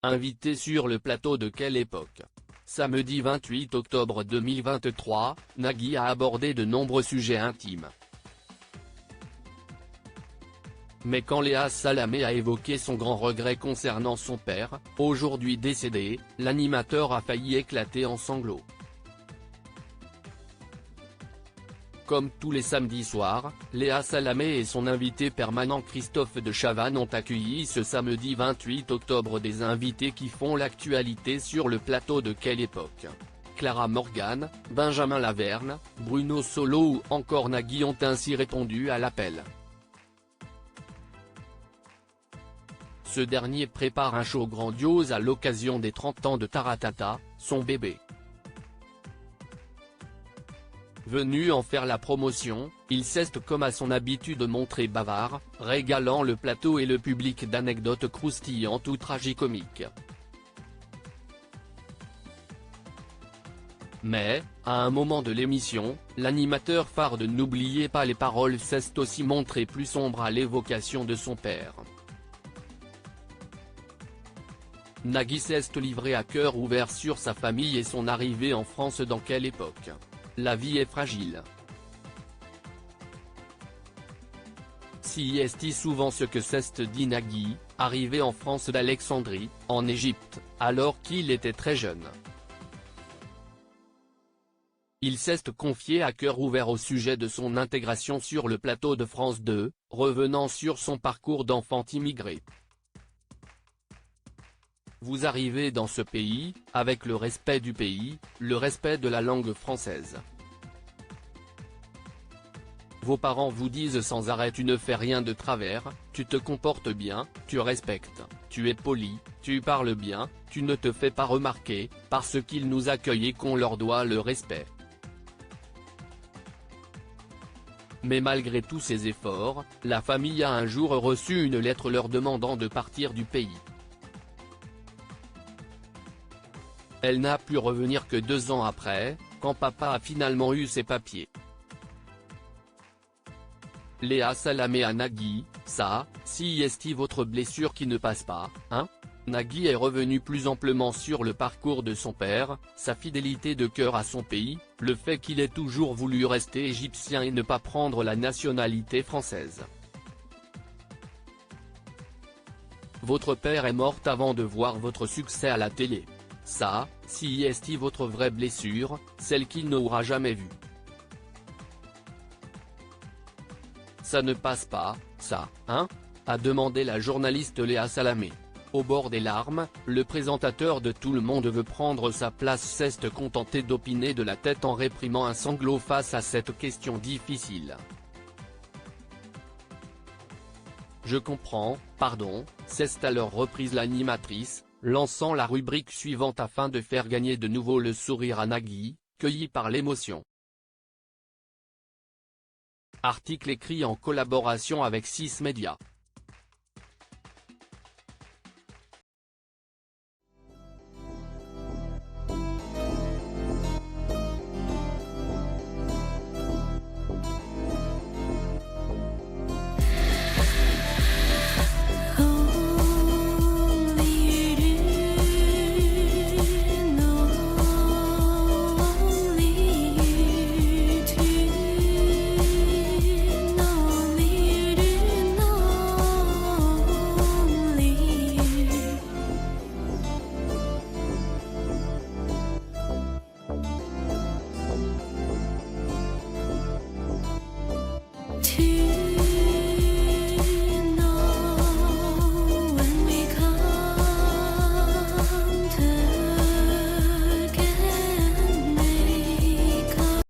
Invité sur le plateau de Quelle époque ? Samedi 28 octobre 2023, Nagui a abordé de nombreux sujets intimes. Mais quand Léa Salamé a évoqué son grand regret concernant son père, aujourd'hui décédé, l'animateur a failli éclater en sanglots. Comme tous les samedis soirs, Léa Salamé et son invité permanent Christophe de Chavannes ont accueilli ce samedi 28 octobre des invités qui font l'actualité sur le plateau de Quelle époque ? Clara Morgan, Benjamin Laverne, Bruno Solo ou encore Nagui ont ainsi répondu à l'appel. Ce dernier prépare un show grandiose à l'occasion des 30 ans de Taratata, son bébé. Venu en faire la promotion, il s'est comme à son habitude montré bavard, régalant le plateau et le public d'anecdotes croustillantes ou tragicomiques. Mais, à un moment de l'émission, l'animateur phare de N'oubliez pas les paroles s'est aussi montré plus sombre à l'évocation de son père. Nagui s'est livré à cœur ouvert sur sa famille et son arrivée en France. Dans quelle époque ? La vie est fragile. Si est souvent ce que s'est dit Nagui, arrivé en France d'Alexandrie, en Égypte, alors qu'il était très jeune. Il s'est confié à cœur ouvert au sujet de son intégration sur le plateau de France 2, revenant sur son parcours d'enfant immigré. Vous arrivez dans ce pays, avec le respect du pays, le respect de la langue française. Vos parents vous disent sans arrêt tu ne fais rien de travers, tu te comportes bien, tu respectes, tu es poli, tu parles bien, tu ne te fais pas remarquer, parce qu'ils nous accueillent et qu'on leur doit le respect. Mais malgré tous ces efforts, la famille a un jour reçu une lettre leur demandant de partir du pays. Elle n'a pu revenir que 2 ans après, quand papa a finalement eu ses papiers. Léa Salamé à Nagui, ça, si est votre blessure qui ne passe pas, hein ? Nagui est revenu plus amplement sur le parcours de son père, sa fidélité de cœur à son pays, le fait qu'il ait toujours voulu rester égyptien et ne pas prendre la nationalité française. Votre père est mort avant de voir votre succès à la télé. Ça, si est votre vraie blessure, celle qu'il n'aura jamais vue. Ça ne passe pas, ça, hein ? A demandé la journaliste Léa Salamé. Au bord des larmes, le présentateur de Tout le monde veut prendre sa place s'est contenté d'opiner de la tête en réprimant un sanglot face à cette question difficile. Je comprends, pardon, c'est alors reprise l'animatrice, lançant la rubrique suivante afin de faire gagner de nouveau le sourire à Nagui, cueilli par l'émotion. Article écrit en collaboration avec 6 Médias.